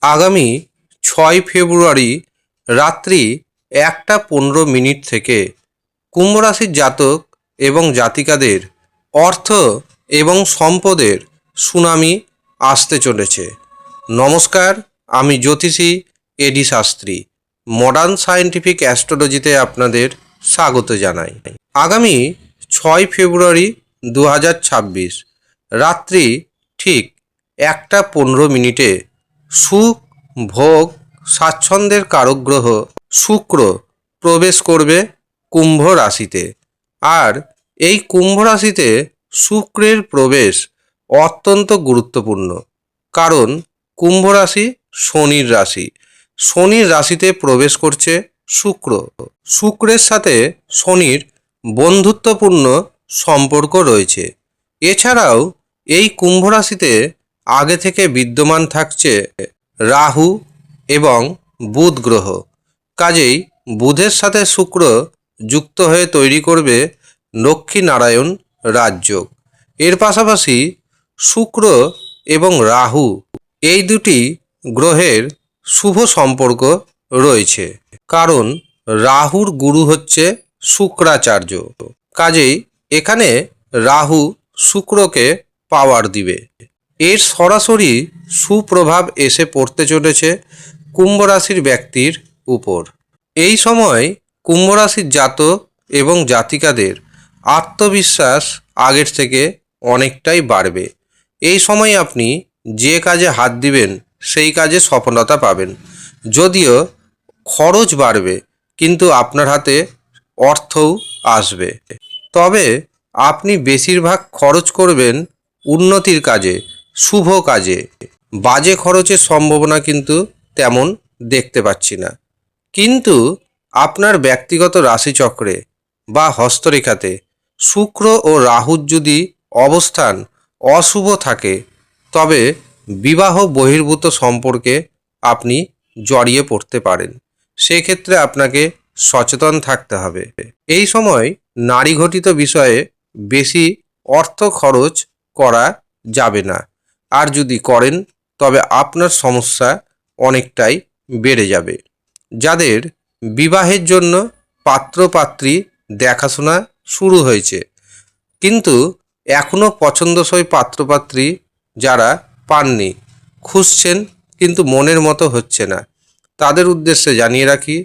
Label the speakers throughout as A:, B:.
A: আগামী 6 ফেব্রুয়ারি রাত্রি 1টা 15 মিনিট থেকে কুম্ভ রাশির জাতক এবং জাতিকাদের অর্থ এবং সম্পদের সুনামি আসতে চলেছে। নমস্কার, আমি জ্যোতিষী এডি শাস্ত্রী। মডার্ন সায়েন্টিফিক অ্যাস্ট্রোলজিতে আপনাদের স্বাগত জানাই। আগামী 6 ফেব্রুয়ারি 2026 রাত্রি ঠিক 1টা 15 মিনিটে সুখ, ভোগ, স্বাচ্ছন্দ্যের কারক গ্রহ শুক্র প্রবেশ করবে কুম্ভ রাশিতে। আর এই কুম্ভ রাশিতে শুক্রের প্রবেশ অত্যন্ত গুরুত্বপূর্ণ, কারণ কুম্ভ রাশি শনির রাশি। শনির রাশিতে প্রবেশ করছে শুক্র। শুক্রের সাথে শনির বন্ধুত্বপূর্ণ সম্পর্ক রয়েছে। এছাড়াও এই কুম্ভ রাশিতে আগে থেকে বিদ্যমান থাকছে রাহু এবং বুধ গ্রহ। কাজেই বুধের সাথে শুক্র যুক্ত হয়ে তৈরি করবে লক্ষ্মীনারায়ণ রাজযোগ। এর পাশাপাশি শুক্র এবং রাহু এই দুটি গ্রহের শুভ সম্পর্ক রয়েছে, কারণ রাহুর গুরু হচ্ছে শুক্রাচার্য। কাজেই এখানে রাহু শুক্রকে পাওয়ার দিবে। এর সরাসরি সুপ্রভাব এসে পড়তে চলেছে কুম্ভ রাশির ব্যক্তির উপর। এই সময় কুম্ভ রাশির জাতক এবং জাতিকাদের আত্মবিশ্বাস আগের থেকে অনেকটাই বাড়বে। এই সময় আপনি যে কাজে হাত দিবেন সেই কাজে সফলতা পাবেন। যদিও খরচ বাড়বে, কিন্তু আপনার হাতে অর্থও আসবে। তবে আপনি বেশিরভাগ খরচ করবেন উন্নতির কাজে, শুভ কাজে। বাজে খরচের সম্ভাবনা কিন্তু তেমন দেখতে পাচ্ছি না। কিন্তু আপনার ব্যক্তিগত রাশিচক্রে বা হস্তরেখাতে শুক্র ও রাহুর যদি অবস্থান অশুভ থাকে, তবে বিবাহ বহির্ভূত সম্পর্কে আপনি জড়িয়ে পড়তে পারেন। সেক্ষেত্রে আপনাকে সচেতন থাকতে হবে। এই সময় নারী ঘটিত বিষয়ে বেশি অর্থ খরচ করা যাবে না। আর যদি করেন তবে আপনার সমস্যা অনেকটাই বেড়ে যাবে। যাদের বিবাহের জন্য পাত্রপাত্রী দেখাশোনা শুরু হয়েছে, কিন্তু এখনও পছন্দসই পাত্রপাত্রী যারা পাননি, খুঁজছেন কিন্তু মনের মতো হচ্ছে না, তাদের উদ্দেশ্যে জানিয়ে রাখি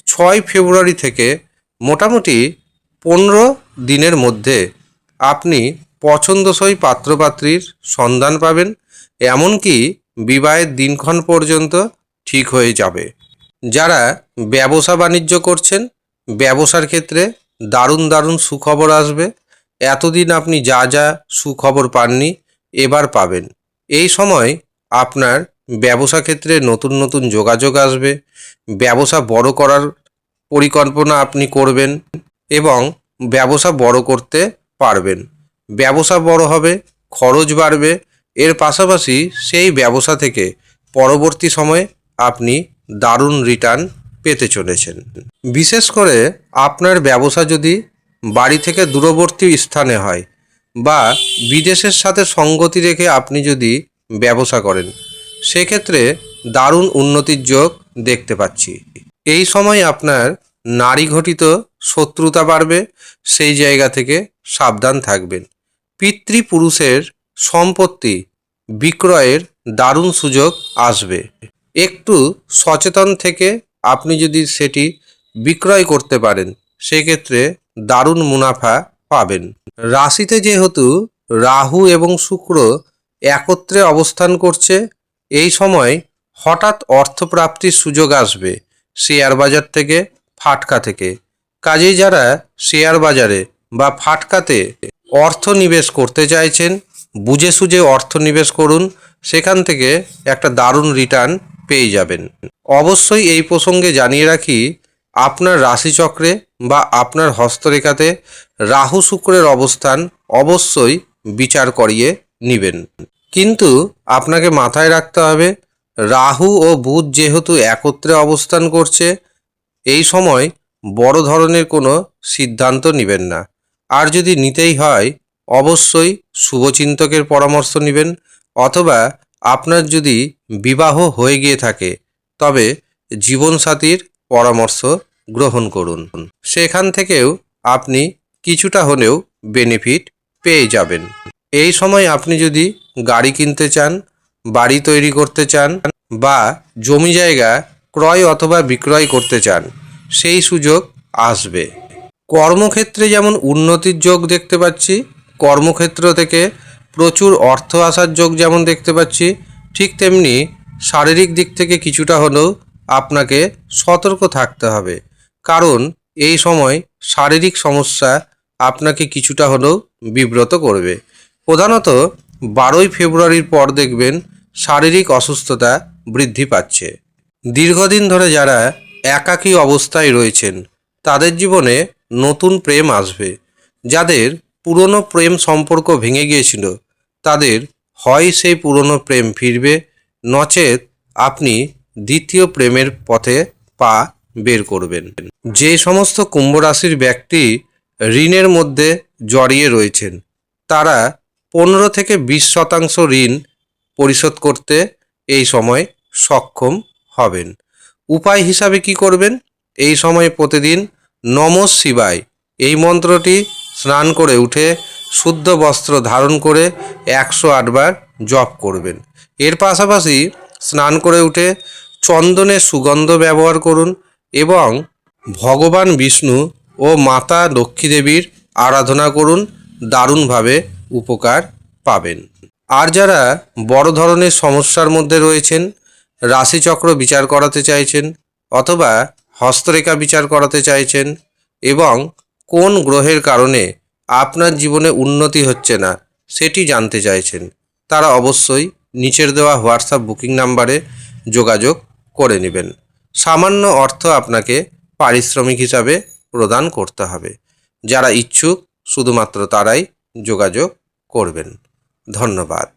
A: 6 ফেব্রুয়ারি থেকে মোটামুটি 15 দিনের মধ্যে আপনি পছন্দসই পাত্রপাত্রীর সন্ধান পাবেন। এমনকি বিবাহের দিনক্ষণ পর্যন্ত ঠিক হয়ে যাবে। যারা ব্যবসা বাণিজ্য করছেন, ব্যবসার ক্ষেত্রে দারুণ দারুণ সুখবর আসবে। এতদিন আপনি যা যা সুখবর পাননি, এবার পাবেন। এই সময় আপনার ব্যবসা ক্ষেত্রে নতুন নতুন যোগাযোগ আসবে। ব্যবসা বড় করার পরিকল্পনা আপনি করবেন এবং ব্যবসা বড় করতে পারবেন। ব্যবসা বড় হবে, খরচ বাড়বে। এর পাশাপাশি সেই ব্যবসা থেকে পরবর্তী সময়ে আপনি দারুণ রিটার্ন পেতে চলেছেন। বিশেষ করে আপনার ব্যবসা যদি বাড়ি থেকে দূরবর্তী স্থানে হয় বা বিদেশের সাথে সঙ্গতি রেখে আপনি যদি ব্যবসা করেন, সেক্ষেত্রে দারুণ উন্নতির যোগ দেখতে পাচ্ছি। এই সময় আপনার নারী ঘটিত শত্রুতা বাড়বে, সেই জায়গা থেকে সাবধান থাকবেন। পিতৃপুরুষের সম্পত্তি বিক্রয়ের দারুণ সুযোগ আসবে। একটু সচেতন থেকে আপনি যদি সেটি বিক্রয় করতে পারেন, সেক্ষেত্রে দারুণ মুনাফা পাবেন। রাশিতে যেহেতু রাহু এবং শুক্র একত্রে অবস্থান করছে, এই সময় হঠাৎ অর্থপ্রাপ্তির সুযোগ আসবে শেয়ার বাজার থেকে, ফাটকা থেকে। কাজেই যারা শেয়ার বাজারে বা ফাটকাতে অর্থ নিবেশ করতে চাইছেন, বুঝে সুঝে অর্থ নিবেশ করুন, সেখান থেকে একটা দারুণ রিটার্ন পেয়ে যাবেন। অবশ্যই এই প্রসঙ্গে জানিয়ে রাখি, আপনার রাশিচক্রে বা আপনার হস্তরেখাতে রাহু শুক্রের অবস্থান অবশ্যই বিচার করিয়ে নেবেন। কিন্তু আপনাকে মাথায় রাখতে হবে, রাহু ও বুধ যেহেতু একত্রে অবস্থান করছে, এই সময় বড় ধরনের কোনো সিদ্ধান্ত নেবেন না। আর যদি নিতেই হয়, অবশ্যই শুভচিন্তকের পরামর্শ নেবেন, অথবা আপনার যদি বিবাহ হয়ে গিয়ে থাকে তবে জীবনসাথীর পরামর্শ গ্রহণ করুন। সেখান থেকেও আপনি কিছুটা হলেও বেনিফিট পেয়ে যাবেন। এই সময় আপনি যদি গাড়ি কিনতে চান, বাড়ি তৈরি করতে চান বা জমি জায়গা ক্রয় অথবা বিক্রয় করতে চান, সেই সুযোগ আসবে। কর্মক্ষেত্রে যেমন উন্নতির যোগ দেখতে পাচ্ছি, কর্মক্ষেত্র থেকে প্রচুর অর্থ আসার যোগ যেমন দেখতে পাচ্ছি, ঠিক তেমনি শারীরিক দিক থেকে কিছুটা হলেও আপনাকে সতর্ক থাকতে হবে। কারণ এই সময় শারীরিক সমস্যা আপনাকে কিছুটা হলেও বিব্রত করবে। প্রধানত 12ই ফেব্রুয়ারির পর দেখবেন শারীরিক অসুস্থতা বৃদ্ধি পাচ্ছে। দীর্ঘদিন ধরে যারা একাকী অবস্থায় রয়েছেন তাদের জীবনে নতুন প্রেম আসবে। যাদের পুরনো প্রেম সম্পর্ক ভেঙে গিয়েছিল তাদের হয় সেই পুরনো প্রেম ফিরবে, নচেত আপনি দ্বিতীয় প্রেমের পথে পা বের করবেন। যে সমস্ত কুম্ভ রাশির ব্যক্তি ঋণের মধ্যে জড়িয়ে রয়েছেন তারা 15 থেকে 20% ঋণ পরিশোধ করতে এই সময় সক্ষম হবেন। উপায় হিসাবে কি করবেন? এই সময় প্রতিদিন নমঃ শিবায় এই মন্ত্রটি স্নান করে উঠে শুদ্ধ বস্ত্র ধারণ করে 108 বার জপ করবেন। এর পাশাপাশি স্নান করে উঠে চন্দনের সুগন্ধ ব্যবহার করুন এবং ভগবান বিষ্ণু ও মাতা লক্ষ্মী দেবীর আরাধনা করুন। দারুণভাবে উপকার পাবেন। আর যারা বড় ধরনের সমস্যার মধ্যে রয়েছেন, রাশিচক্র বিচার করাতে চাইছেন অথবা হস্তরেখা বিচার করাতে চাইছেন এবং কোন গ্রহের কারণে আপনার জীবনে উন্নতি হচ্ছে না সেটি জানতে চাইছেন, তারা অবশ্যই নিচের দেওয়া হোয়াটসঅ্যাপ বুকিং নাম্বারে যোগাযোগ করে নেবেন। সামান্য অর্থ আপনাকে পারিশ্রমিক হিসাবে প্রদান করতে হবে। যারা ইচ্ছুক শুধুমাত্র তারাই যোগাযোগ করবেন। ধন্যবাদ।